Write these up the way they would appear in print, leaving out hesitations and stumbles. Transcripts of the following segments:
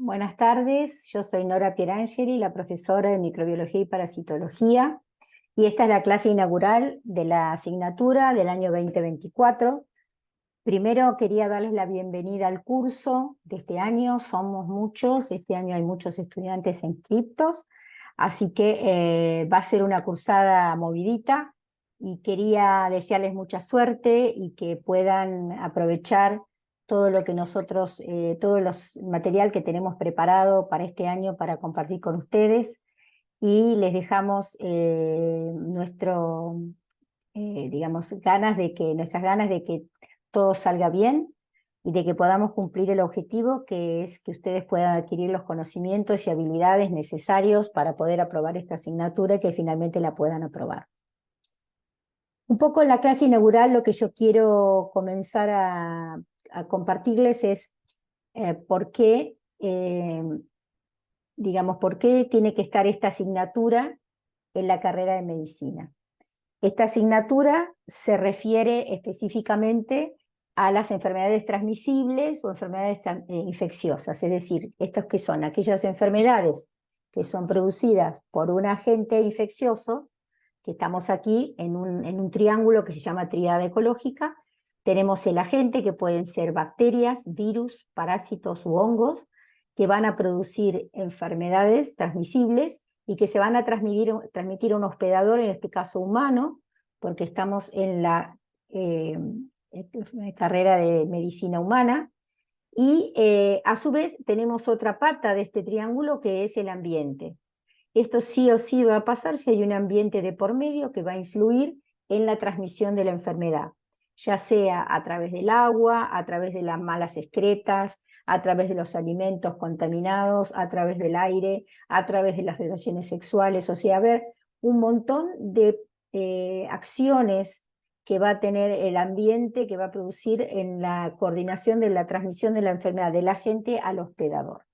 Buenas tardes, yo soy Nora Pierangeli, la profesora de Microbiología y Parasitología, y esta es la clase inaugural de la asignatura del año 2024. Primero quería darles la bienvenida al curso de este año, somos muchos, este año hay muchos estudiantes inscriptos, así que va a ser una cursada movidita y quería desearles mucha suerte y que puedan aprovechar todo lo que nosotros, todo los material que tenemos preparado para este año para compartir con ustedes, y les dejamos digamos, nuestras ganas de que todo salga bien y de que podamos cumplir el objetivo, que es que ustedes puedan adquirir los conocimientos y habilidades necesarios para poder aprobar esta asignatura y que finalmente la puedan aprobar. Un poco en la clase inaugural lo que yo quiero comenzar a compartirles es por qué, digamos, por qué tiene que estar esta asignatura en la carrera de medicina. Esta asignatura se refiere específicamente a las enfermedades transmisibles o enfermedades infecciosas, es decir, estos que son aquellas enfermedades que son producidas por un agente infeccioso, que estamos aquí en un triángulo que se llama tríada ecológica. Tenemos el agente, que pueden ser bacterias, virus, parásitos u hongos, que van a producir enfermedades transmisibles y que se van a transmitir a un hospedador, en este caso humano, porque estamos en la carrera de medicina humana. Y a su vez tenemos otra pata de este triángulo, que es el ambiente. Esto sí o sí va a pasar si hay un ambiente de por medio que va a influir en la transmisión de la enfermedad, ya sea a través del agua, a través de las malas excretas, a través de los alimentos contaminados, a través del aire, a través de las relaciones sexuales. O sea, haber un montón de acciones que va a tener el ambiente, que va a producir en la coordinación de la transmisión de la enfermedad del agente al hospedador.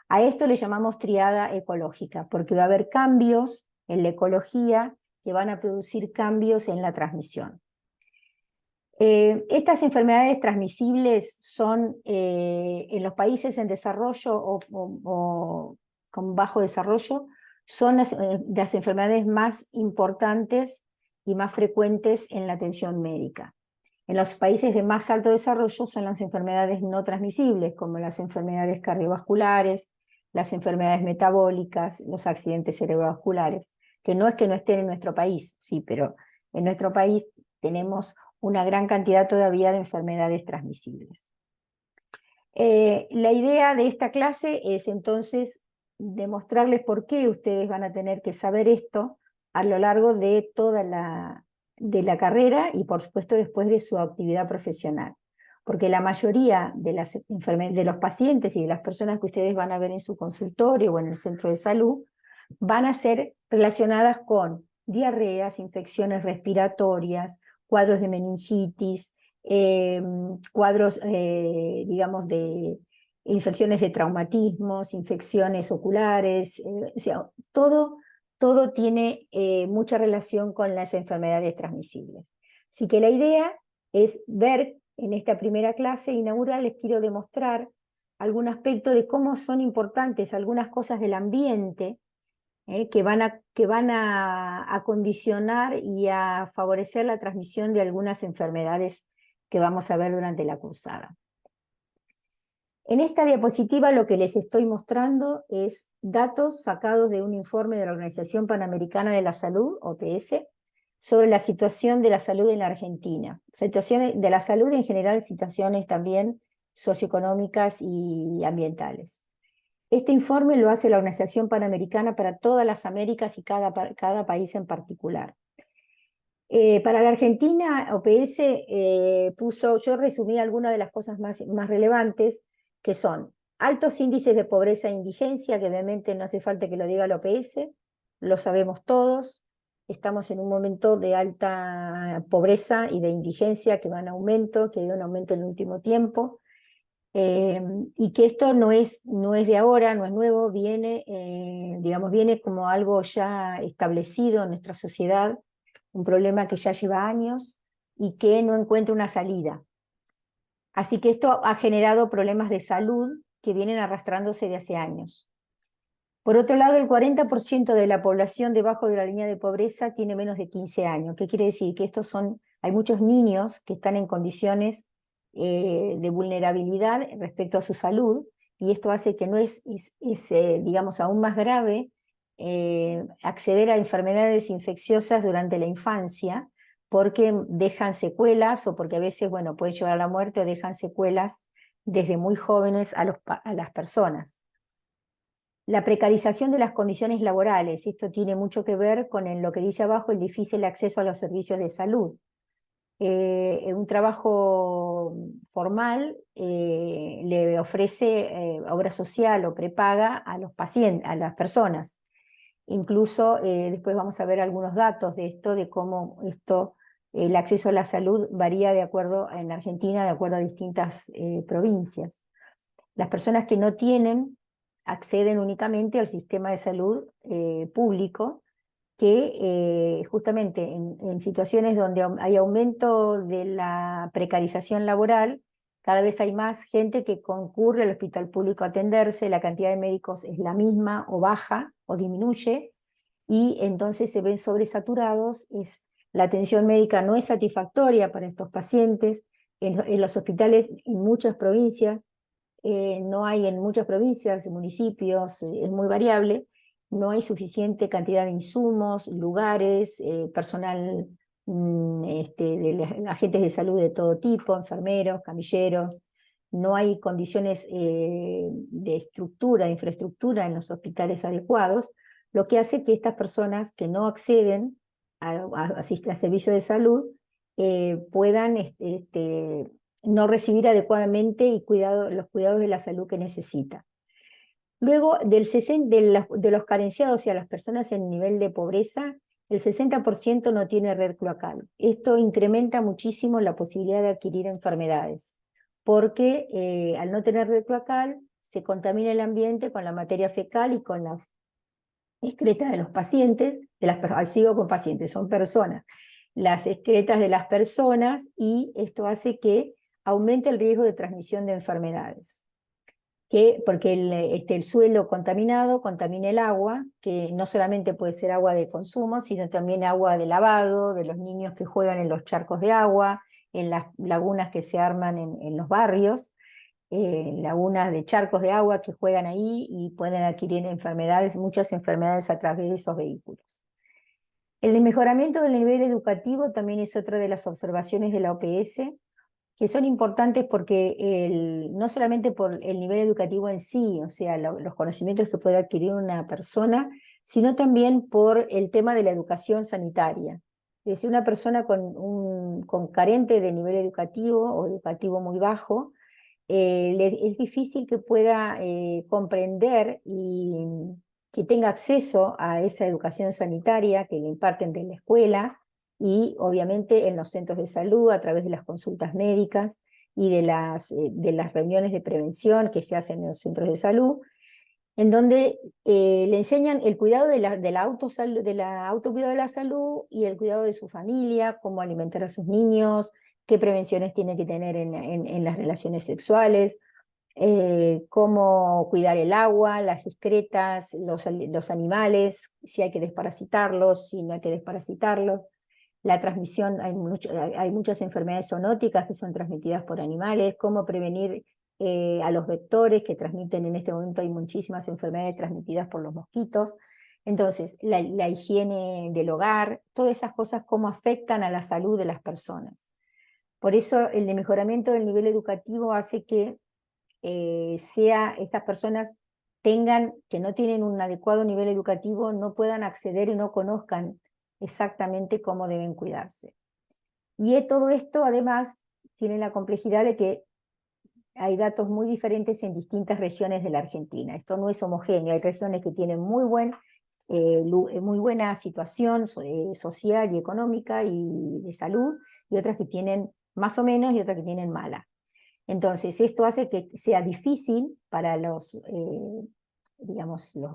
A esto le llamamos triada ecológica, porque va a haber cambios en la ecología que van a producir cambios en la transmisión. Estas enfermedades transmisibles son en los países en desarrollo o con bajo desarrollo, son las enfermedades más importantes y más frecuentes en la atención médica. En los países de más alto desarrollo son las enfermedades no transmisibles, como las enfermedades cardiovasculares, las enfermedades metabólicas, los accidentes cerebrovasculares, que no es que no estén en nuestro país, sí, pero en nuestro país tenemos una gran cantidad todavía de enfermedades transmisibles. La idea de esta clase es entonces demostrarles por qué ustedes van a tener que saber esto a lo largo de toda la carrera y por supuesto después de su actividad profesional. Porque la mayoría de los pacientes y de las personas que ustedes van a ver en su consultorio o en el centro de salud van a ser relacionadas con diarreas, infecciones respiratorias, cuadros de meningitis, cuadros, digamos, de infecciones de traumatismos, infecciones oculares, o sea, todo tiene mucha relación con las enfermedades transmisibles. Así que la idea es ver en esta primera clase inaugural, les quiero demostrar algún aspecto de cómo son importantes algunas cosas del ambiente que van a condicionar y a favorecer la transmisión de algunas enfermedades que vamos a ver durante la cursada. En esta diapositiva lo que les estoy mostrando es datos sacados de un informe de la Organización Panamericana de la Salud, OPS, sobre la situación de la salud en la Argentina. Situaciones de la salud en general, situaciones también socioeconómicas y ambientales. Este informe lo hace la Organización Panamericana para todas las Américas y cada país en particular. Para la Argentina, OPS yo resumí algunas de las cosas más relevantes, que son altos índices de pobreza e indigencia, que obviamente no hace falta que lo diga la OPS, lo sabemos todos. Estamos en un momento de alta pobreza y de indigencia que va en aumento, que ha ido en aumento en el último tiempo. Y que esto no es de ahora, no es nuevo, viene como algo ya establecido en nuestra sociedad, un problema que ya lleva años y que no encuentra una salida. Así que esto ha generado problemas de salud que vienen arrastrándose de hace años. Por otro lado, el 40% de la población debajo de la línea de pobreza tiene menos de 15 años. ¿Qué quiere decir? Que hay muchos niños que están en condiciones de vulnerabilidad respecto a su salud, y esto hace que no digamos, aún más grave acceder a enfermedades infecciosas durante la infancia, porque dejan secuelas, o porque a veces, bueno, pueden llevar a la muerte, o dejan secuelas desde muy jóvenes a las personas. La precarización de las condiciones laborales, esto tiene mucho que ver con lo que dice abajo, el difícil acceso a los servicios de salud. Un trabajo formal le ofrece obra social o prepaga a los pacientes, a las personas. Incluso después vamos a ver algunos datos de esto, de cómo el acceso a la salud varía en Argentina, de acuerdo a distintas provincias. Las personas que no tienen acceden únicamente al sistema de salud público, que justamente en situaciones donde hay aumento de la precarización laboral, cada vez hay más gente que concurre al hospital público a atenderse, la cantidad de médicos es la misma o baja o disminuye, y entonces se ven sobresaturados, la atención médica no es satisfactoria para estos pacientes. En los hospitales en muchas provincias, no hay en muchas provincias, municipios, es muy variable, no hay suficiente cantidad de insumos, lugares, personal, agentes de salud de todo tipo, enfermeros, camilleros, no hay condiciones de estructura, de infraestructura en los hospitales adecuados, lo que hace que estas personas que no acceden a servicios de salud puedan no recibir adecuadamente los cuidados de la salud que necesita. Luego, de los carenciados y a las personas en nivel de pobreza, el 60% no tiene red cloacal. Esto incrementa muchísimo la posibilidad de adquirir enfermedades, porque al no tener red cloacal se contamina el ambiente con la materia fecal y con las excretas de los pacientes, sigo con pacientes, son personas, las excretas de las personas, y esto hace que aumente el riesgo de transmisión de enfermedades. Porque el suelo contaminado contamina el agua, que no solamente puede ser agua de consumo, sino también agua de lavado, de los niños que juegan en los charcos de agua, en las lagunas que se arman en los barrios, lagunas de charcos de agua que juegan ahí y pueden adquirir muchas enfermedades a través de esos vehículos. El mejoramiento del nivel educativo también es otra de las observaciones de la OPS, que son importantes porque no solamente por el nivel educativo en sí, o sea, los conocimientos que puede adquirir una persona, sino también por el tema de la educación sanitaria. Es decir, una persona con carente de nivel educativo o educativo muy bajo, es difícil que pueda comprender y que tenga acceso a esa educación sanitaria que le imparten de la escuela, y obviamente en los centros de salud a través de las consultas médicas y de las reuniones de prevención que se hacen en los centros de salud, en donde le enseñan el cuidado del autocuidado de la salud y el cuidado de su familia, cómo alimentar a sus niños, qué prevenciones tiene que tener en las relaciones sexuales, cómo cuidar el agua, las excretas, los animales, si hay que desparasitarlos, si no hay que desparasitarlos. La transmisión, hay muchas enfermedades zoonóticas que son transmitidas por animales, cómo prevenir a los vectores que transmiten. En este momento hay muchísimas enfermedades transmitidas por los mosquitos. Entonces, la higiene del hogar, todas esas cosas, cómo afectan a la salud de las personas. Por eso el mejoramiento del nivel educativo hace que estas personas que no tienen un adecuado nivel educativo, no puedan acceder y no conozcan exactamente cómo deben cuidarse. Y todo esto además tiene la complejidad de que hay datos muy diferentes en distintas regiones de la Argentina. Esto no es homogéneo, hay regiones que tienen muy buena situación social y económica y de salud, y otras que tienen más o menos, y otras que tienen mala. Entonces esto hace que sea difícil para los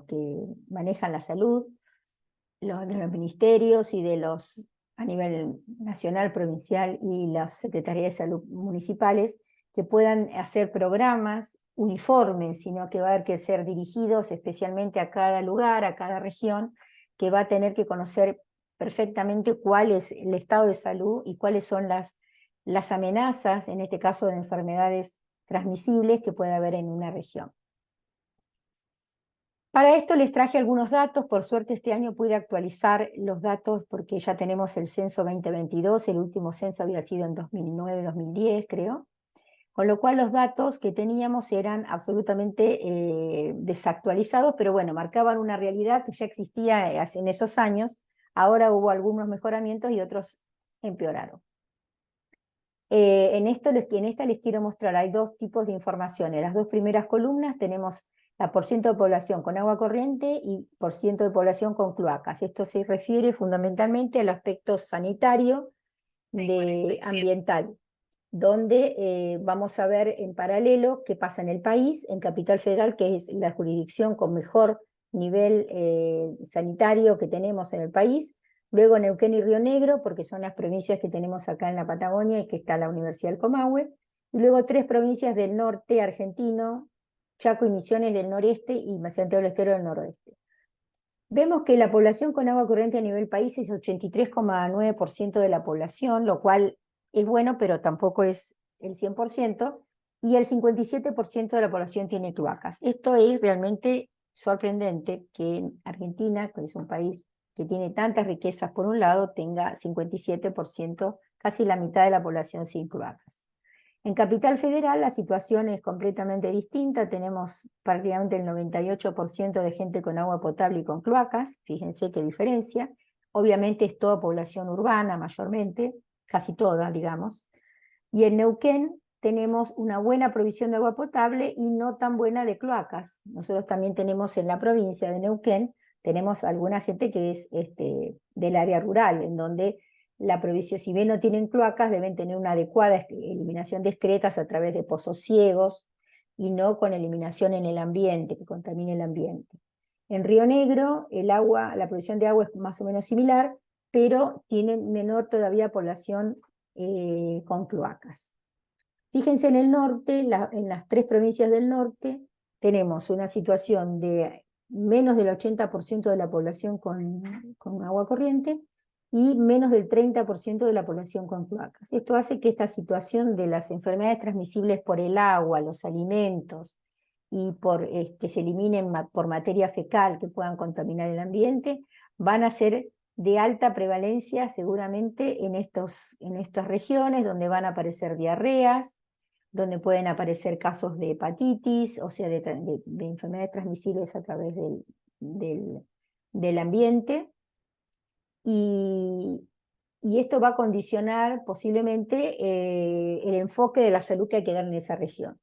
que manejan la salud, de los ministerios y a nivel nacional, provincial, y las secretarías de salud municipales, que puedan hacer programas uniformes, sino que va a haber que ser dirigidos especialmente a cada lugar, a cada región, que va a tener que conocer perfectamente cuál es el estado de salud y cuáles son las amenazas, en este caso de enfermedades transmisibles que puede haber en una región. Para esto les traje algunos datos. Por suerte este año pude actualizar los datos porque ya tenemos el censo 2022, el último censo había sido en 2009-2010 creo, con lo cual los datos que teníamos eran absolutamente desactualizados, pero bueno, marcaban una realidad que ya existía en esos años. Ahora hubo algunos mejoramientos y otros empeoraron. En esta les quiero mostrar, hay dos tipos de información. En las dos primeras columnas tenemos la porciento de población con agua corriente y porciento de población con cloacas. Esto se refiere fundamentalmente al aspecto sanitario ambiental, donde vamos a ver en paralelo qué pasa en el país, en Capital Federal, que es la jurisdicción con mejor nivel sanitario que tenemos en el país, luego Neuquén y Río Negro, porque son las provincias que tenemos acá en la Patagonia y que está la Universidad del Comahue, y luego tres provincias del norte argentino, Chaco y Misiones del noreste y Santiago del Estero del noroeste. Vemos que la población con agua corriente a nivel país es 83,9% de la población, lo cual es bueno, pero tampoco es el 100%, y el 57% de la población tiene cloacas. Esto es realmente sorprendente que en Argentina, que es un país que tiene tantas riquezas por un lado, tenga 57%, casi la mitad de la población sin cloacas. En Capital Federal la situación es completamente distinta, tenemos prácticamente el 98% de gente con agua potable y con cloacas, fíjense qué diferencia, obviamente es toda población urbana mayormente, casi toda digamos, y en Neuquén tenemos una buena provisión de agua potable y no tan buena de cloacas. Nosotros también tenemos en la provincia de Neuquén, tenemos alguna gente que es del área rural, en donde la provisión, si bien no tienen cloacas, deben tener una adecuada eliminación de excretas a través de pozos ciegos y no con eliminación en el ambiente, que contamine el ambiente. En Río Negro, la provisión de agua es más o menos similar, pero tienen menor todavía población con cloacas. Fíjense en el norte, en las tres provincias del norte, tenemos una situación de menos del 80% de la población con agua corriente, y menos del 30% de la población con cloacas. Esto hace que esta situación de las enfermedades transmisibles por el agua, los alimentos, y por que se eliminen por materia fecal que puedan contaminar el ambiente, van a ser de alta prevalencia seguramente en estas regiones donde van a aparecer diarreas, donde pueden aparecer casos de hepatitis, o sea, de enfermedades transmisibles a través del ambiente. Y esto va a condicionar posiblemente el enfoque de la salud que hay que dar en esa región.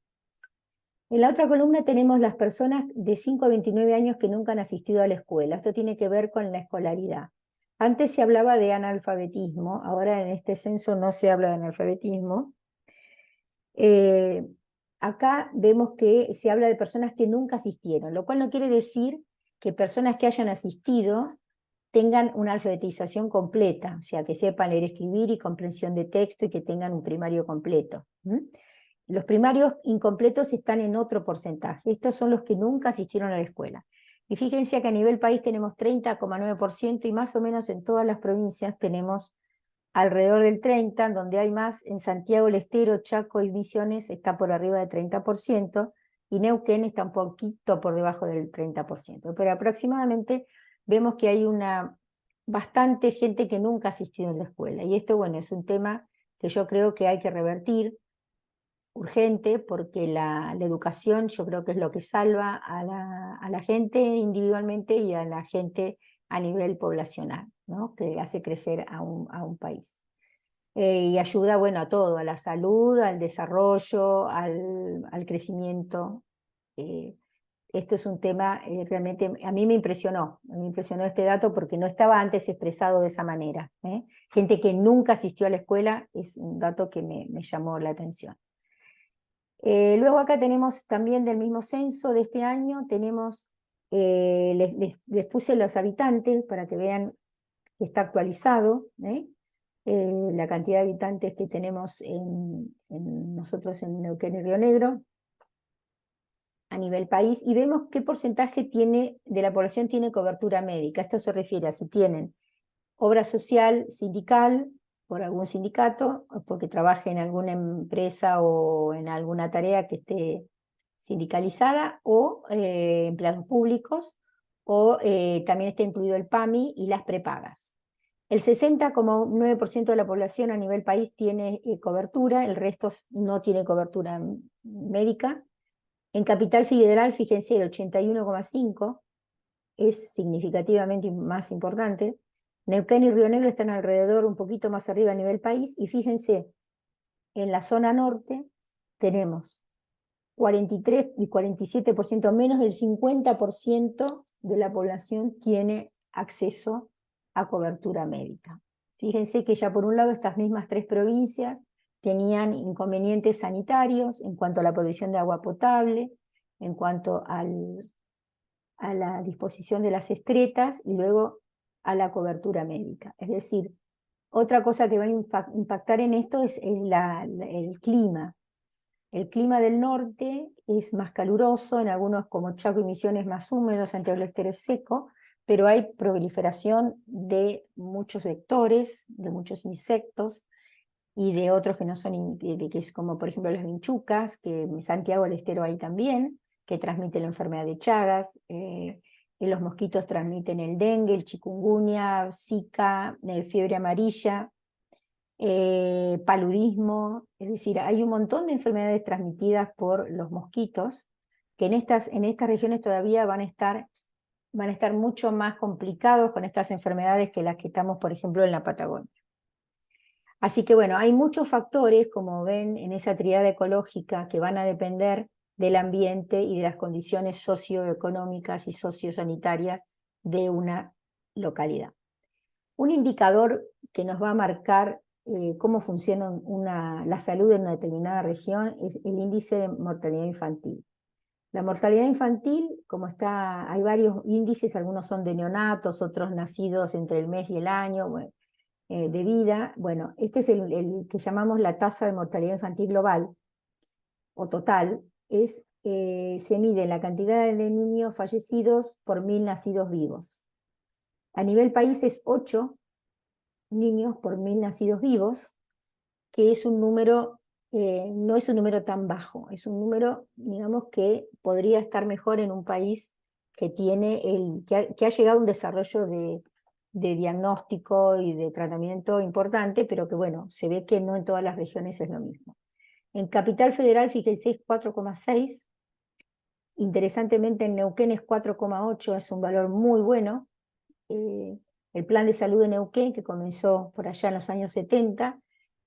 En la otra columna tenemos las personas de 5 a 29 años que nunca han asistido a la escuela. Esto tiene que ver con la escolaridad. Antes se hablaba de analfabetismo, ahora en este censo no se habla de analfabetismo. Acá vemos que se habla de personas que nunca asistieron, lo cual no quiere decir que personas que hayan asistido tengan una alfabetización completa, o sea, que sepan leer, escribir y comprensión de texto y que tengan un primario completo. Los primarios incompletos están en otro porcentaje. Estos son los que nunca asistieron a la escuela. Y fíjense que a nivel país tenemos 30,9% y más o menos en todas las provincias tenemos alrededor del 30%, donde hay más en Santiago del Estero, Chaco y Misiones está por arriba del 30%, y Neuquén está un poquito por debajo del 30%. Pero aproximadamente vemos que hay bastante gente que nunca ha asistido a la escuela. Y esto, bueno, es un tema que yo creo que hay que revertir urgente, porque la educación yo creo que es lo que salva a la gente individualmente y a la gente a nivel poblacional, ¿no? Que hace crecer a un país. Y ayuda, bueno, a todo, a la salud, al desarrollo, al crecimiento. Esto es un tema realmente, a mí me impresionó este dato porque no estaba antes expresado de esa manera. Gente que nunca asistió a la escuela es un dato que me llamó la atención. Luego acá tenemos también del mismo censo de este año, tenemos, les puse los habitantes para que vean que está actualizado, la cantidad de habitantes que tenemos nosotros en Neuquén y Río Negro a nivel país, y vemos qué porcentaje de la población tiene cobertura médica. Esto se refiere a si tienen obra social sindical, por algún sindicato, o porque trabaje en alguna empresa o en alguna tarea que esté sindicalizada, o empleados públicos, o también está incluido el PAMI y las prepagas. El 60,9% de la población a nivel país tiene cobertura, el resto no tiene cobertura médica. En Capital Federal, fíjense, el 81,5% es significativamente más importante. Neuquén y Río Negro están alrededor, un poquito más arriba a nivel país, y fíjense, en la zona norte tenemos 43 y 47%, menos del 50% de la población tiene acceso a cobertura médica. Fíjense que ya por un lado estas mismas 3 provincias tenían inconvenientes sanitarios en cuanto a la provisión de agua potable, en cuanto a la disposición de las excretas y luego a la cobertura médica. Es decir, otra cosa que va a impactar en esto es el clima. El clima del norte es más caluroso, en algunos como Chaco y Misiones más húmedos, Santiago del Estero es seco, pero hay proliferación de muchos vectores, de muchos insectos y de otros que no son, que es como por ejemplo las vinchucas, que en Santiago del Estero hay también, que transmiten la enfermedad de Chagas, y los mosquitos transmiten el dengue, el chikungunya, zika, fiebre amarilla, paludismo, es decir, hay un montón de enfermedades transmitidas por los mosquitos que en estas regiones todavía van a estar mucho más complicados con estas enfermedades que las que estamos, por ejemplo, en la Patagonia. Así que bueno, hay muchos factores, como ven, en esa tríada ecológica que van a depender del ambiente y de las condiciones socioeconómicas y sociosanitarias de una localidad. Un indicador que nos va a marcar cómo funciona la salud en una determinada región es el índice de mortalidad infantil. La mortalidad infantil, hay varios índices, algunos son de neonatos, otros nacidos entre el mes y el año de vida. Bueno, este es el que llamamos la tasa de mortalidad infantil global o total. Se mide la cantidad de niños fallecidos por 1000 nacidos vivos. A nivel país es 8 niños por 1000 nacidos vivos, que es un número, no es un número tan bajo, es un número, digamos, que podría estar mejor en un país que ha llegado a un desarrollo de diagnóstico y de tratamiento importante, pero que bueno, se ve que no en todas las regiones es lo mismo. En Capital Federal, fíjense, es 4,6, interesantemente en Neuquén es 4,8, es un valor muy bueno. El plan de salud de Neuquén, que comenzó por allá en los años 70,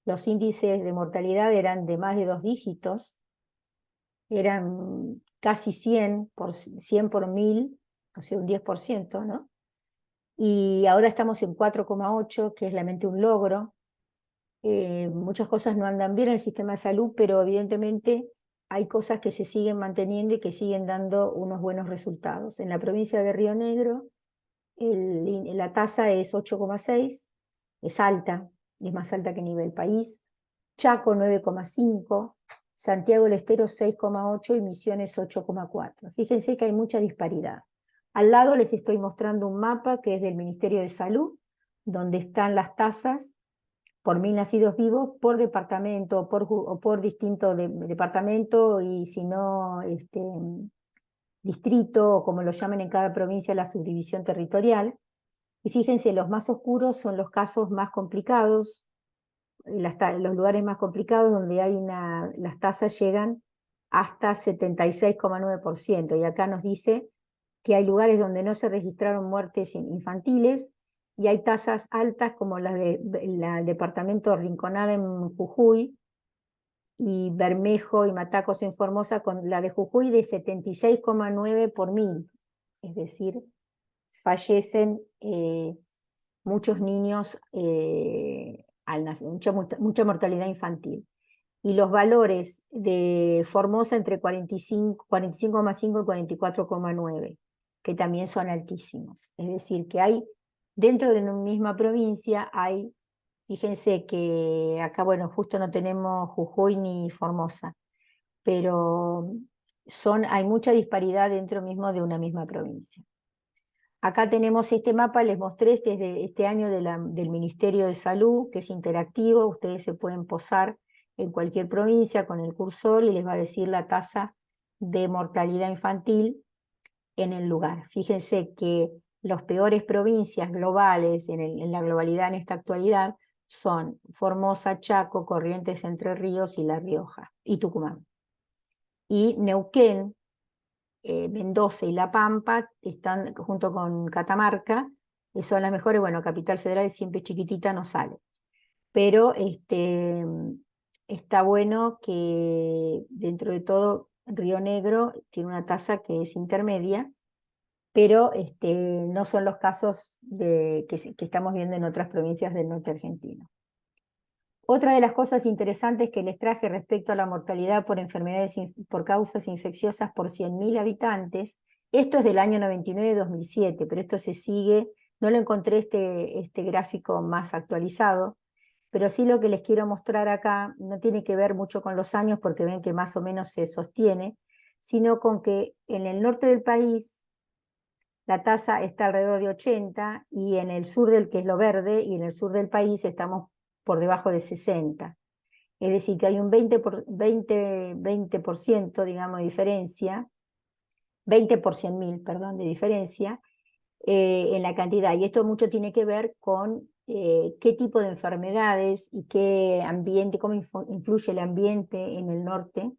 los índices de mortalidad eran de más de 2 dígitos, eran casi 100 por 1000, o sea, un 10%, ¿no? Y ahora estamos en 4,8, que es realmente un logro. Muchas cosas no andan bien en el sistema de salud, pero evidentemente hay cosas que se siguen manteniendo y que siguen dando unos buenos resultados. En la provincia de Río Negro, la tasa es 8,6, es alta, es más alta que a nivel país. Chaco 9,5, Santiago del Estero 6,8 y Misiones 8,4. Fíjense que hay mucha disparidad. Al lado les estoy mostrando un mapa que es del Ministerio de Salud, donde están las tasas por 1000 nacidos vivos por departamento o por distinto departamento, y si no, distrito, o como lo llaman en cada provincia, la subdivisión territorial. Y fíjense, los más oscuros son los casos más complicados, los lugares más complicados donde las tasas llegan hasta 76,9%. Y acá nos dice que hay lugares donde no se registraron muertes infantiles, y hay tasas altas como las del departamento Rinconada en Jujuy, y Bermejo y Matacos en Formosa, con la de Jujuy de 76,9 por 1000. Es decir, fallecen muchos niños al nacer, mucha mortalidad infantil. Y los valores de Formosa entre 45,5 y 44,9, que también son altísimos. Es decir, que dentro de una misma provincia hay Fíjense que acá, bueno, justo no tenemos Jujuy ni Formosa, pero hay mucha disparidad dentro mismo de una misma provincia. Acá tenemos este mapa, les mostré, este es de este año del Ministerio de Salud, que es interactivo, ustedes se pueden posar en cualquier provincia con el cursor y les va a decir la tasa de mortalidad infantil en el lugar. Fíjense que las peores provincias globales, en la globalidad en esta actualidad, son Formosa, Chaco, Corrientes, Entre Ríos y La Rioja, y Tucumán. Y Neuquén, Mendoza y La Pampa están junto con Catamarca, que son las mejores. Bueno, Capital Federal siempre chiquitita no sale, pero está bueno que dentro de todo Río Negro tiene una tasa que es intermedia, pero no son los casos que estamos viendo en otras provincias del norte argentino. Otra de las cosas interesantes que les traje respecto a la mortalidad por enfermedades por causas infecciosas por 100.000 habitantes, esto es del año 99-2007, pero esto se sigue, no lo encontré este gráfico más actualizado, pero sí lo que les quiero mostrar acá no tiene que ver mucho con los años porque ven que más o menos se sostiene, sino con que en el norte del país la tasa está alrededor de 80 y en el sur que es lo verde, y en el sur del país estamos por debajo de 60. Es decir, que hay un 20%, digamos, de diferencia, 20 por 100.000, perdón, de diferencia en la cantidad. Y esto mucho tiene que ver con qué tipo de enfermedades y qué ambiente, cómo influye el ambiente en el norte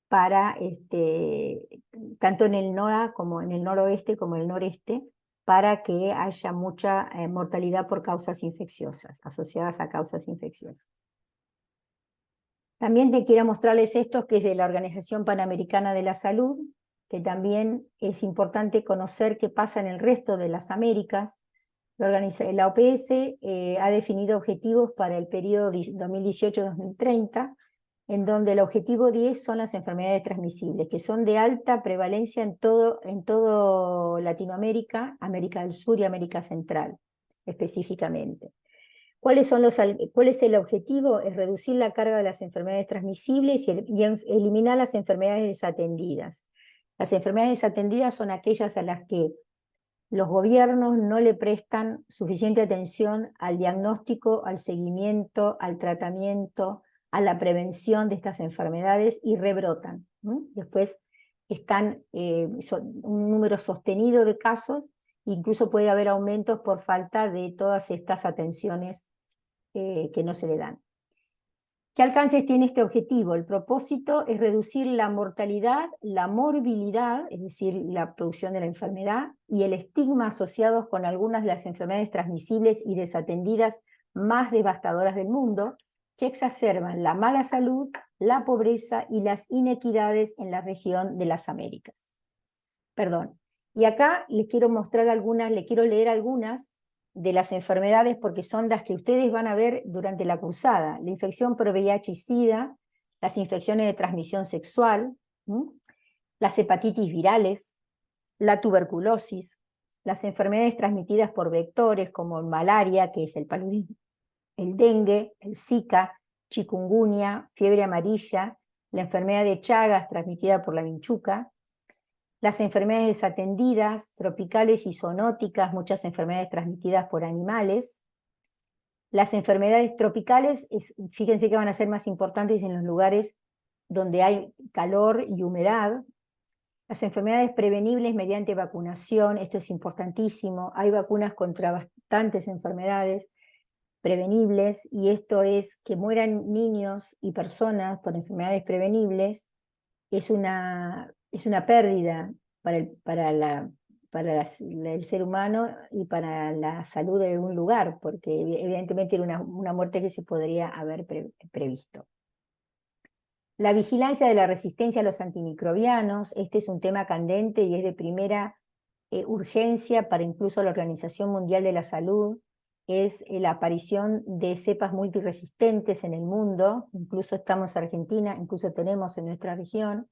para, tanto en el NOA como en el noroeste como en el noreste, para que haya mucha mortalidad por causas infecciosas, asociadas a causas infecciosas. También te quiero mostrarles esto, que es de la Organización Panamericana de la Salud, que también es importante conocer qué pasa en el resto de las Américas. La OPS ha definido objetivos para el periodo 2018-2030, en donde el objetivo 10 son las enfermedades transmisibles, que son de alta prevalencia en todo Latinoamérica, América del Sur y América Central, específicamente. ¿Cuál es el objetivo? Es reducir la carga de las enfermedades transmisibles y eliminar las enfermedades desatendidas. Las enfermedades desatendidas son aquellas a las que los gobiernos no le prestan suficiente atención al diagnóstico, al seguimiento, al tratamiento, a la prevención de estas enfermedades y rebrotan. Después están un número sostenido de casos, incluso puede haber aumentos por falta de todas estas atenciones que no se le dan. ¿Qué alcances tiene este objetivo? El propósito es reducir la mortalidad, la morbilidad, es decir, la producción de la enfermedad, y el estigma asociados con algunas de las enfermedades transmisibles y desatendidas más devastadoras del mundo, que exacerban la mala salud, la pobreza y las inequidades en la región de las Américas. Perdón. Y acá les quiero mostrar algunas, les quiero leer algunas de las enfermedades porque son las que ustedes van a ver durante la cursada. La infección por VIH y SIDA, las infecciones de transmisión sexual, las hepatitis virales, la tuberculosis, las enfermedades transmitidas por vectores como malaria, que es el paludismo, el dengue, el Zika, chikungunya, fiebre amarilla, la enfermedad de Chagas transmitida por la vinchuca, las enfermedades desatendidas, tropicales y zoonóticas, muchas enfermedades transmitidas por animales. Las enfermedades tropicales, fíjense que van a ser más importantes en los lugares donde hay calor y humedad. Las enfermedades prevenibles mediante vacunación, esto es importantísimo. Hay vacunas contra bastantes enfermedades prevenibles, y esto es que mueran niños y personas por enfermedades prevenibles, es una pérdida para el ser humano y para la salud de un lugar, porque evidentemente era una muerte que se podría haber previsto. La vigilancia de la resistencia a los antimicrobianos, este es un tema candente y es de primera urgencia para incluso la Organización Mundial de la Salud. Es la aparición de cepas multiresistentes en el mundo, incluso estamos en Argentina, incluso tenemos en nuestra región,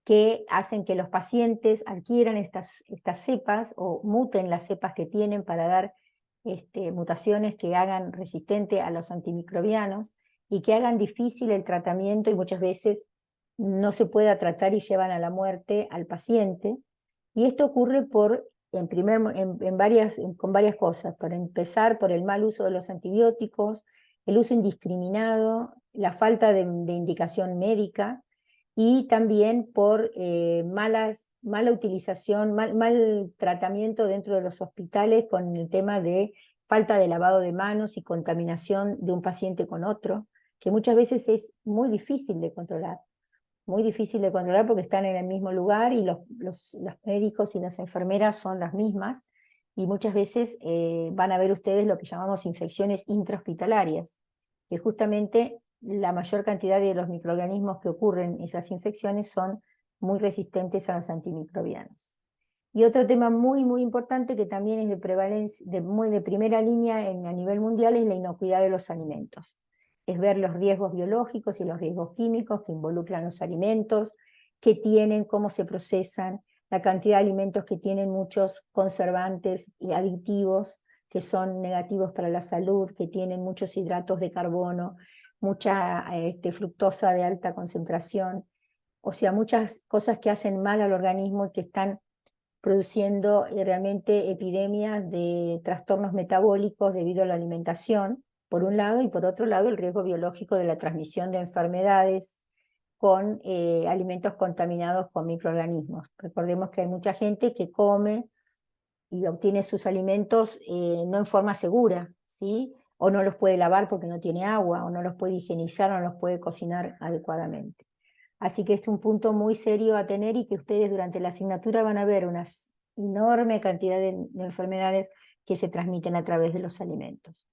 que hacen que los pacientes adquieran estas cepas o muten las cepas que tienen para dar mutaciones que hagan resistente a los antimicrobianos y que hagan difícil el tratamiento y muchas veces no se pueda tratar y llevan a la muerte al paciente. Y esto ocurre con varias cosas. Para empezar, por el mal uso de los antibióticos, el uso indiscriminado, la falta de indicación médica y también por mala utilización, mal tratamiento dentro de los hospitales con el tema de falta de lavado de manos y contaminación de un paciente con otro, que muchas veces es muy difícil de controlar. Muy difícil de controlar porque están en el mismo lugar y los médicos y las enfermeras son las mismas y muchas veces van a ver ustedes lo que llamamos infecciones intrahospitalarias, que justamente la mayor cantidad de los microorganismos que ocurren en esas infecciones son muy resistentes a los antimicrobianos. Y otro tema muy, muy importante que también es de prevalencia, muy de primera línea a nivel mundial, es la inocuidad de los alimentos. Es ver los riesgos biológicos y los riesgos químicos que involucran los alimentos, qué tienen, cómo se procesan, la cantidad de alimentos que tienen muchos conservantes y aditivos que son negativos para la salud, que tienen muchos hidratos de carbono, mucha fructosa de alta concentración, o sea, muchas cosas que hacen mal al organismo y que están produciendo realmente epidemias de trastornos metabólicos debido a la alimentación, por un lado, y por otro lado el riesgo biológico de la transmisión de enfermedades con alimentos contaminados con microorganismos. Recordemos que hay mucha gente que come y obtiene sus alimentos no en forma segura, ¿sí? O no los puede lavar porque no tiene agua, o no los puede higienizar, o no los puede cocinar adecuadamente. Así que es un punto muy serio a tener y que ustedes durante la asignatura van a ver una enorme cantidad de enfermedades que se transmiten a través de los alimentos.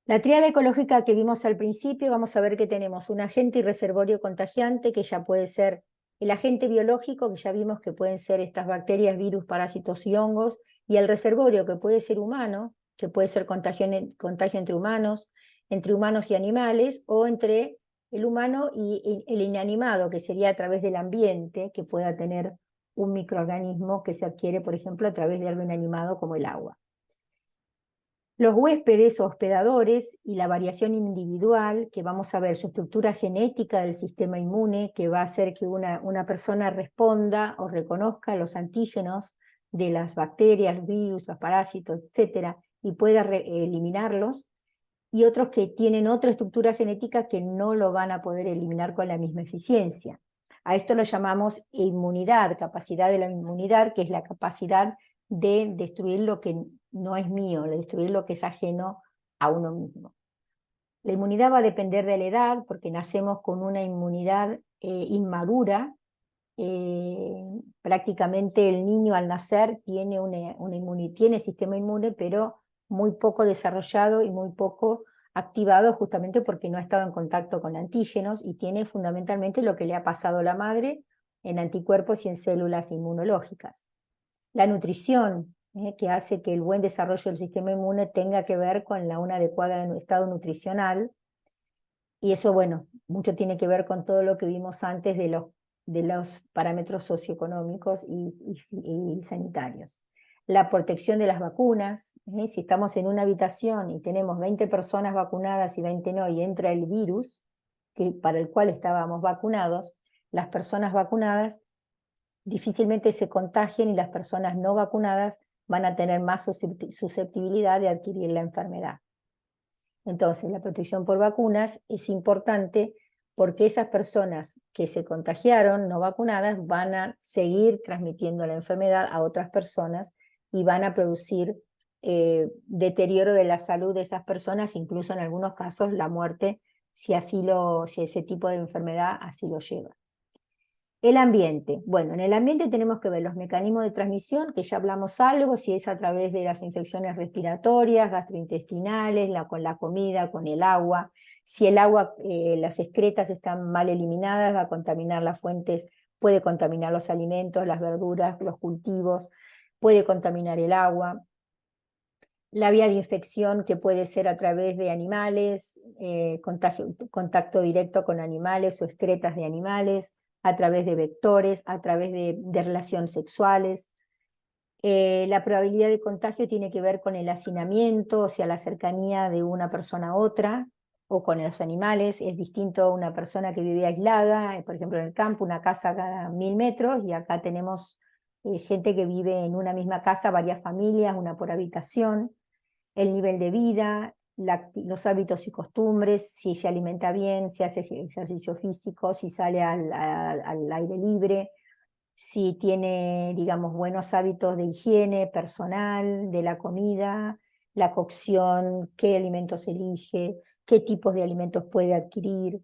La tríada ecológica que vimos al principio, vamos a ver que tenemos un agente y reservorio contagiante, que ya puede ser el agente biológico, que ya vimos que pueden ser estas bacterias, virus, parásitos y hongos, y el reservorio, que puede ser humano, que puede ser contagio entre humanos y animales, o entre el humano y el inanimado, que sería a través del ambiente, que pueda tener un microorganismo que se adquiere, por ejemplo, a través de algo inanimado como el agua. Los huéspedes o hospedadores y la variación individual, que vamos a ver su estructura genética del sistema inmune, que va a hacer que una persona responda o reconozca los antígenos de las bacterias, los virus, los parásitos, etcétera, y pueda eliminarlos, y otros que tienen otra estructura genética que no lo van a poder eliminar con la misma eficiencia. A esto lo llamamos inmunidad, capacidad de la inmunidad, que es la capacidad de destruir lo que no es mío, de destruir lo que es ajeno a uno mismo. La inmunidad va a depender de la edad, porque nacemos con una inmunidad inmadura. Prácticamente el niño al nacer tiene tiene sistema inmune, pero muy poco desarrollado y muy poco activado, justamente porque no ha estado en contacto con antígenos y tiene fundamentalmente lo que le ha pasado a la madre en anticuerpos y en células inmunológicas. La nutrición, que hace que el buen desarrollo del sistema inmune tenga que ver con un adecuado estado nutricional, y eso, bueno, mucho tiene que ver con todo lo que vimos antes de los parámetros socioeconómicos y sanitarios. La protección de las vacunas, si estamos en una habitación y tenemos 20 personas vacunadas y 20 no, y entra el virus para el cual estábamos vacunados, las personas vacunadas difícilmente se contagien y las personas no vacunadas van a tener más susceptibilidad de adquirir la enfermedad. Entonces, la protección por vacunas es importante porque esas personas que se contagiaron no vacunadas van a seguir transmitiendo la enfermedad a otras personas y van a producir deterioro de la salud de esas personas, incluso en algunos casos la muerte, si ese tipo de enfermedad así lo lleva. El ambiente. Bueno, en el ambiente tenemos que ver los mecanismos de transmisión, que ya hablamos algo, si es a través de las infecciones respiratorias, gastrointestinales, con la comida, con el agua. Si el agua, las excretas están mal eliminadas, va a contaminar las fuentes, puede contaminar los alimentos, las verduras, los cultivos, puede contaminar el agua. La vía de infección, que puede ser a través de animales, contacto directo con animales o excretas de animales, a través de vectores, a través de relaciones sexuales. La probabilidad de contagio tiene que ver con el hacinamiento, o sea, la cercanía de una persona a otra, o con los animales. Es distinto a una persona que vive aislada, por ejemplo en el campo, una casa cada 1000 metros, y acá tenemos gente que vive en una misma casa, varias familias, una por habitación. El nivel de vida, los hábitos y costumbres, si se alimenta bien, si hace ejercicio físico, si sale al aire libre, si tiene, digamos, buenos hábitos de higiene personal, de la comida, la cocción, qué alimentos elige, qué tipos de alimentos puede adquirir.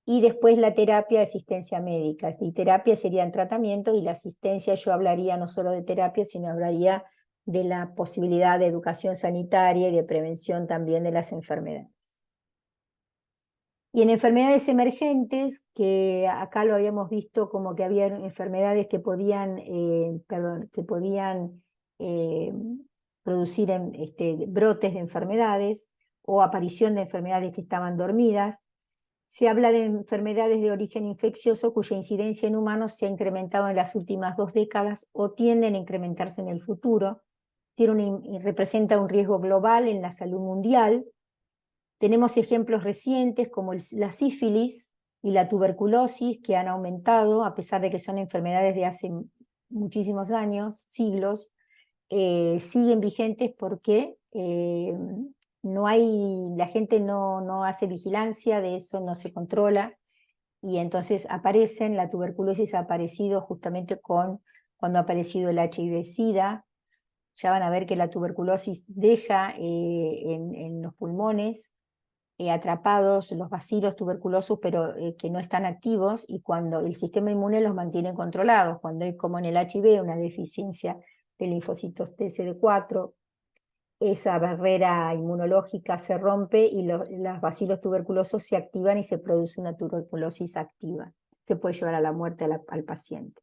Y después la terapia, asistencia médica. Y terapia serían tratamientos, y la asistencia yo hablaría no solo de terapia, sino hablaría de la posibilidad de educación sanitaria y de prevención también de las enfermedades. Y en enfermedades emergentes, que acá lo habíamos visto como que había enfermedades que podían, eh, producir brotes de enfermedades o aparición de enfermedades que estaban dormidas. Se habla de enfermedades de origen infeccioso cuya incidencia en humanos se ha incrementado en las últimas 2 décadas o tienden a incrementarse en el futuro. Representa un riesgo global en la salud mundial. Tenemos ejemplos recientes como la sífilis y la tuberculosis, que han aumentado a pesar de que son enfermedades de hace muchísimos años, siglos. Siguen vigentes porque la gente no hace vigilancia de eso, no se controla, y entonces aparecen. La tuberculosis ha aparecido justamente cuando ha aparecido el HIV-Sida. Ya van a ver que la tuberculosis deja en los pulmones atrapados los bacilos tuberculosos, pero que no están activos, y cuando el sistema inmune los mantiene controlados, cuando hay, como en el HIV, una deficiencia de linfocitos TCD4, esa barrera inmunológica se rompe y los bacilos tuberculosos se activan y se produce una tuberculosis activa, que puede llevar a la muerte al paciente.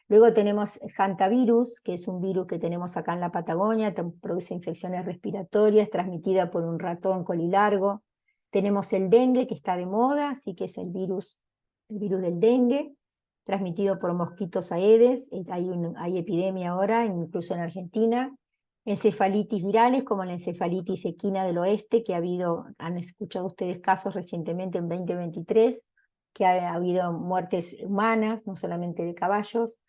Luego tenemos hantavirus, que es un virus que tenemos acá en la Patagonia, produce infecciones respiratorias, transmitida por un ratón colilargo. Tenemos el dengue, que está de moda, así que es el virus del dengue, transmitido por mosquitos aedes. Hay epidemia ahora, incluso en Argentina. Encefalitis virales, como la encefalitis equina del oeste, que han escuchado ustedes casos recientemente en 2023, que ha habido muertes humanas, no solamente de caballos.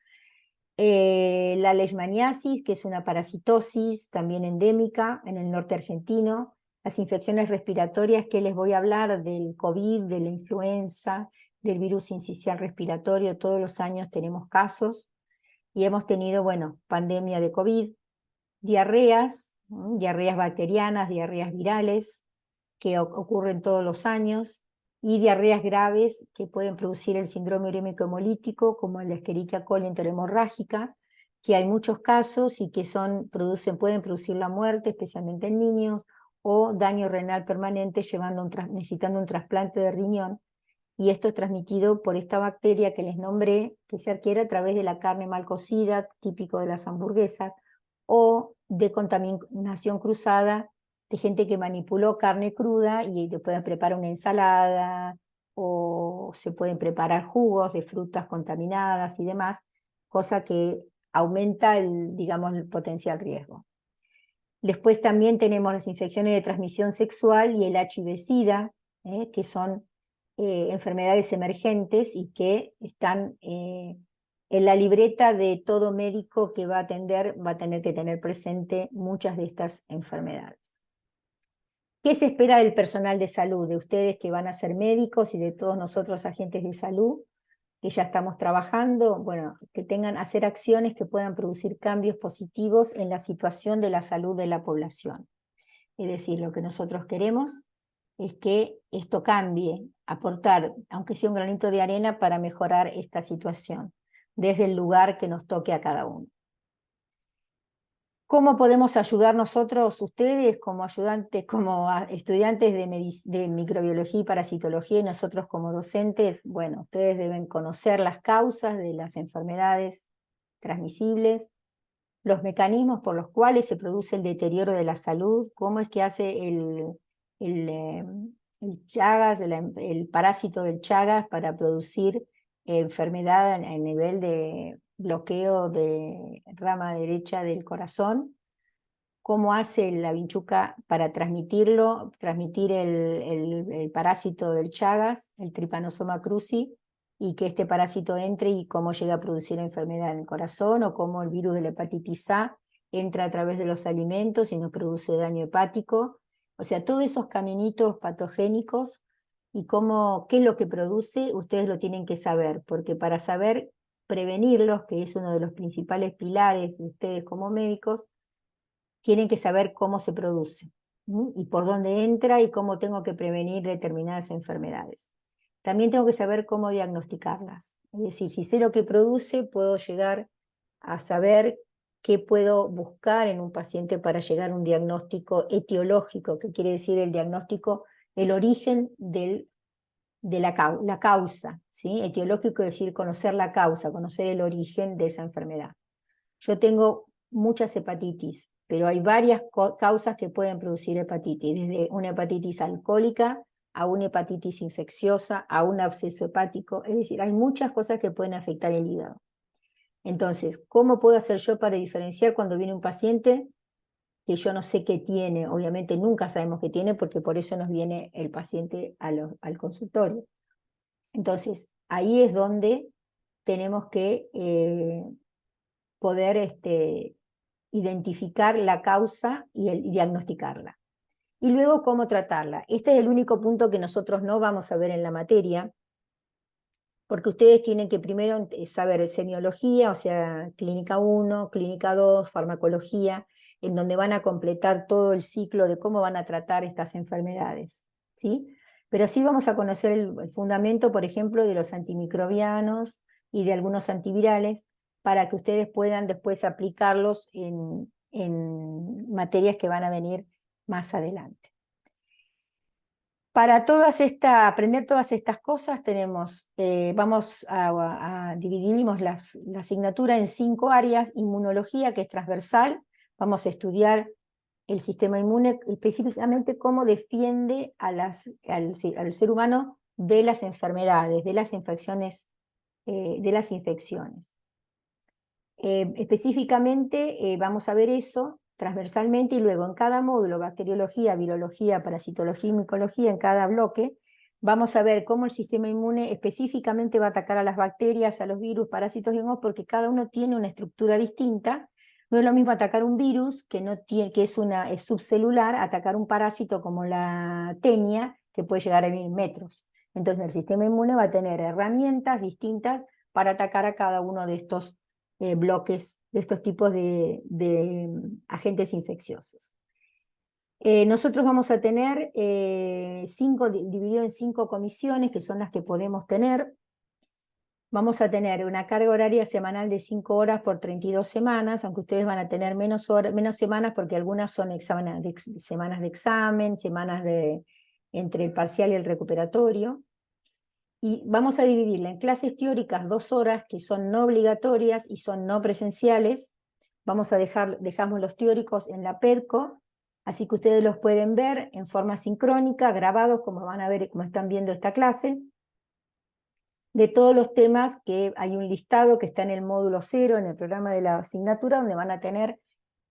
La leishmaniasis, que es una parasitosis también endémica en el norte argentino. Las infecciones respiratorias, que les voy a hablar del COVID, de la influenza, del virus sincicial respiratorio. Todos los años tenemos casos, y hemos tenido, bueno, pandemia de COVID. Diarreas, diarreas bacterianas, diarreas virales, que ocurren todos los años, y diarreas graves que pueden producir el síndrome urémico hemolítico, como la Escherichia coli enterohemorrágica, que hay muchos casos y que pueden producir la muerte, especialmente en niños, o daño renal permanente, necesitando un trasplante de riñón. Y esto es transmitido por esta bacteria que les nombré, que se adquiere a través de la carne mal cocida, típico de las hamburguesas, o de contaminación cruzada de gente que manipuló carne cruda y le pueden preparar una ensalada, o se pueden preparar jugos de frutas contaminadas y demás, cosa que aumenta digamos, el potencial riesgo. Después también tenemos las infecciones de transmisión sexual y el HIV-Sida, que son enfermedades emergentes y que están en la libreta de todo médico que va a atender, va a tener que tener presente muchas de estas enfermedades. ¿Qué se espera del personal de salud, de ustedes que van a ser médicos y de todos nosotros agentes de salud, que ya estamos trabajando? Bueno, que hacer acciones que puedan producir cambios positivos en la situación de la salud de la población. Es decir, lo que nosotros queremos es que esto cambie, aportar, aunque sea un granito de arena, para mejorar esta situación, desde el lugar que nos toque a cada uno. ¿Cómo podemos ayudar nosotros, ustedes, como ayudantes, como estudiantes de microbiología y parasitología, y nosotros como docentes? Bueno, ustedes deben conocer las causas de las enfermedades transmisibles, los mecanismos por los cuales se produce el deterioro de la salud, cómo es que hace el Chagas, el parásito del Chagas, para producir enfermedad a nivel de bloqueo de rama derecha del corazón, cómo hace la vinchuca para transmitir el parásito del Chagas, el Trypanosoma cruzi, y que este parásito entre y cómo llega a producir enfermedad en el corazón, o cómo el virus de la hepatitis A entra a través de los alimentos y nos produce daño hepático. O sea, todos esos caminitos patogénicos y qué es lo que produce, ustedes lo tienen que saber, porque para saber prevenirlos, que es uno de los principales pilares de ustedes como médicos, tienen que saber cómo se produce, ¿sí? Y por dónde entra y cómo tengo que prevenir determinadas enfermedades. También tengo que saber cómo diagnosticarlas. Es decir, si sé lo que produce, puedo llegar a saber qué puedo buscar en un paciente para llegar a un diagnóstico etiológico, que quiere decir el diagnóstico, el origen de la causa, ¿sí? Etiológico es decir, conocer la causa, conocer el origen de esa enfermedad. Yo tengo muchas hepatitis, pero hay varias causas que pueden producir hepatitis, desde una hepatitis alcohólica a una hepatitis infecciosa, a un absceso hepático, es decir, hay muchas cosas que pueden afectar el hígado. Entonces, ¿cómo puedo hacer yo para diferenciar cuando viene un paciente que yo no sé qué tiene? Obviamente nunca sabemos qué tiene, porque por eso nos viene el paciente al consultorio. Entonces, ahí es donde tenemos que poder identificar la causa y diagnosticarla. Y luego, cómo tratarla. Este es el único punto que nosotros no vamos a ver en la materia, porque ustedes tienen que primero saber semiología, o sea, clínica 1, clínica 2, farmacología, en donde van a completar todo el ciclo de cómo van a tratar estas enfermedades, ¿sí? Pero sí vamos a conocer el fundamento, por ejemplo, de los antimicrobianos y de algunos antivirales, para que ustedes puedan después aplicarlos en materias que van a venir más adelante. Para aprender todas estas cosas vamos a dividimos la asignatura en 5 áreas: inmunología, que es transversal, vamos a estudiar el sistema inmune, específicamente cómo defiende al ser humano de las enfermedades, de las infecciones. Específicamente vamos a ver eso transversalmente, y luego en cada módulo, bacteriología, virología, parasitología y micología, en cada bloque, vamos a ver cómo el sistema inmune específicamente va a atacar a las bacterias, a los virus, parásitos y hongos, porque cada uno tiene una estructura distinta. No es lo mismo atacar un virus, que es subcelular, atacar un parásito como la tenia, que puede llegar a 1000 metros. Entonces el sistema inmune va a tener herramientas distintas para atacar a cada uno de estos bloques, de estos tipos de agentes infecciosos. Nosotros vamos a tener dividido en 5 comisiones, que son las que podemos tener. Vamos a tener una carga horaria semanal de 5 horas por 32 semanas, aunque ustedes van a tener menos semanas, porque algunas son semanas de examen, entre el parcial y el recuperatorio. Y vamos a dividirla en clases teóricas 2 horas, que son no obligatorias y son no presenciales. Dejamos los teóricos en la PEDCO, así que ustedes los pueden ver en forma sincrónica, grabados, como van a ver, como están viendo esta clase. De todos los temas, que hay un listado que está en el módulo 0, en el programa de la asignatura, donde van a tener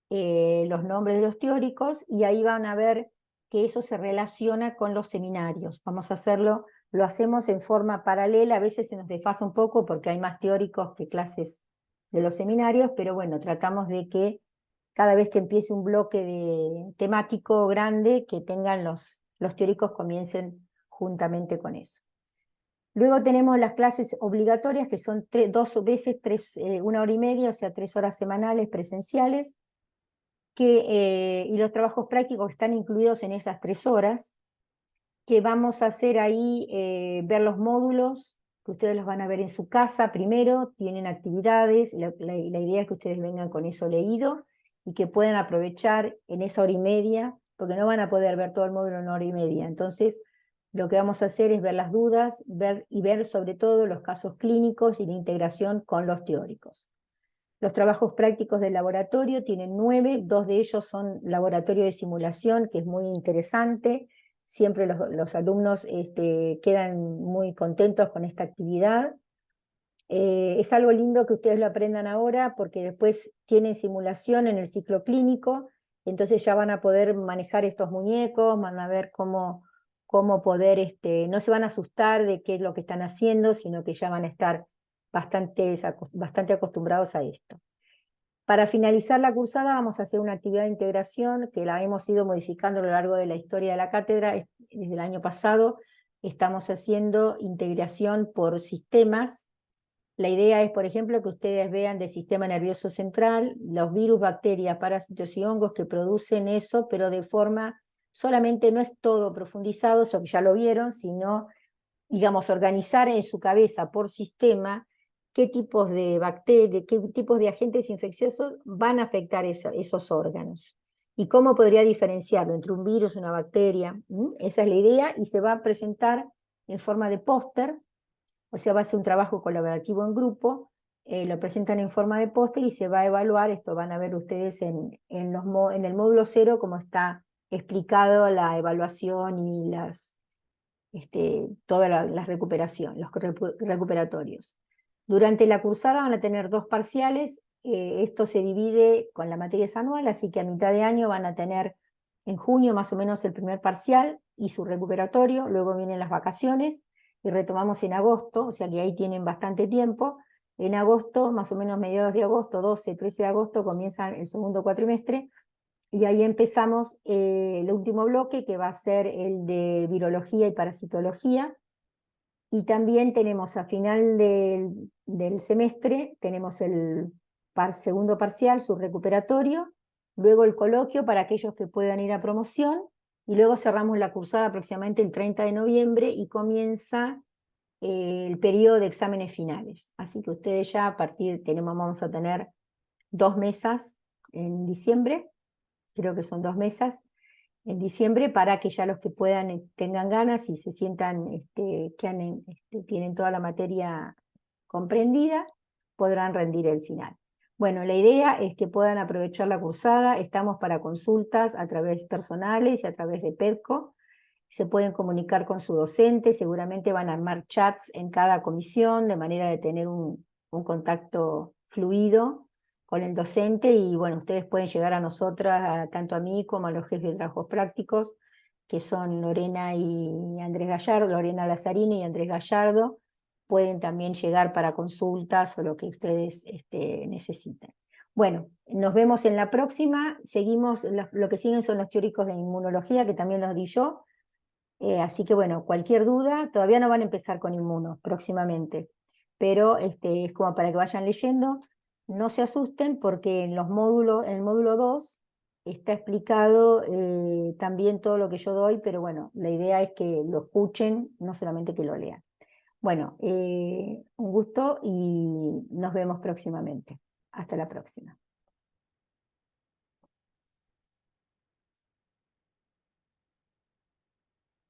los nombres de los teóricos, y ahí van a ver que eso se relaciona con los seminarios. Lo hacemos en forma paralela, a veces se nos desfasa un poco porque hay más teóricos que clases de los seminarios, pero bueno, tratamos de que cada vez que empiece un bloque temático grande, que tengan los teóricos comiencen juntamente con eso. Luego tenemos las clases obligatorias, que son 2 veces 1 hora y media, o sea 3 horas semanales presenciales, y los trabajos prácticos están incluidos en esas 3 horas, que vamos a hacer ahí, ver los módulos, que ustedes los van a ver en su casa primero, tienen actividades, la idea es que ustedes vengan con eso leído, y que puedan aprovechar en esa hora y media, porque no van a poder ver todo el módulo en 1 hora y media. Entonces, lo que vamos a hacer es ver las dudas, ver sobre todo los casos clínicos y la integración con los teóricos. Los trabajos prácticos del laboratorio tienen 9, 2 de ellos son laboratorio de simulación, que es muy interesante. Siempre los alumnos quedan muy contentos con esta actividad. Es algo lindo que ustedes lo aprendan ahora porque después tienen simulación en el ciclo clínico, entonces ya van a poder manejar estos muñecos, van a ver cómo poder, no se van a asustar de qué es lo que están haciendo, sino que ya van a estar bastante acostumbrados a esto. Para finalizar la cursada vamos a hacer una actividad de integración que la hemos ido modificando a lo largo de la historia de la cátedra. Desde el año pasado estamos haciendo integración por sistemas. La idea es, por ejemplo, que ustedes vean del sistema nervioso central, los virus, bacterias, parásitos y hongos que producen eso, pero de forma, solamente no es todo profundizado, eso que ya lo vieron, sino, digamos, organizar en su cabeza por sistema qué tipos de bacterias, qué tipos de agentes infecciosos van a afectar esos órganos. Y cómo podría diferenciarlo entre un virus y una bacteria. Esa es la idea, y se va a presentar en forma de póster. O sea, va a ser un trabajo colaborativo en grupo, lo presentan en forma de póster y se va a evaluar. Esto van a ver ustedes en el módulo 0 cómo está explicado la evaluación y toda la recuperación, los recuperatorios. Durante la cursada van a tener 2 parciales, esto se divide con la materia es anual, así que a mitad de año van a tener en junio más o menos el primer parcial y su recuperatorio, luego vienen las vacaciones, y retomamos en agosto, o sea que ahí tienen bastante tiempo. En agosto, más o menos mediados de agosto, 12, 13 de agosto, comienzan el segundo cuatrimestre, y ahí empezamos el último bloque, que va a ser el de virología y parasitología, y también tenemos a final del semestre, tenemos el segundo parcial, su recuperatorio, luego el coloquio para aquellos que puedan ir a promoción, y luego cerramos la cursada aproximadamente el 30 de noviembre y comienza el periodo de exámenes finales. Así que ustedes ya vamos a tener 2 mesas en diciembre, creo que son 2 mesas en diciembre, para que ya los que puedan tengan ganas y se sientan tienen toda la materia comprendida, podrán rendir el final. Bueno, la idea es que puedan aprovechar la cursada. Estamos para consultas a través personales y a través de PERCO. Se pueden comunicar con su docente, seguramente van a armar chats en cada comisión, de manera de tener un contacto fluido con el docente, y bueno, ustedes pueden llegar a nosotras, tanto a mí como a los jefes de trabajos prácticos, que son Lorena y Andrés Gallardo, Lorena Lazzarini y Andrés Gallardo. Pueden también llegar para consultas o lo que ustedes necesiten. Bueno, nos vemos en la próxima. Seguimos, lo que siguen son los teóricos de inmunología, que también los di yo. Así que bueno, cualquier duda, todavía no van a empezar con inmuno próximamente, pero es como para que vayan leyendo. No se asusten porque en el módulo 2 está explicado también todo lo que yo doy, pero bueno, la idea es que lo escuchen, no solamente que lo lean. Bueno, un gusto y nos vemos próximamente. Hasta la próxima.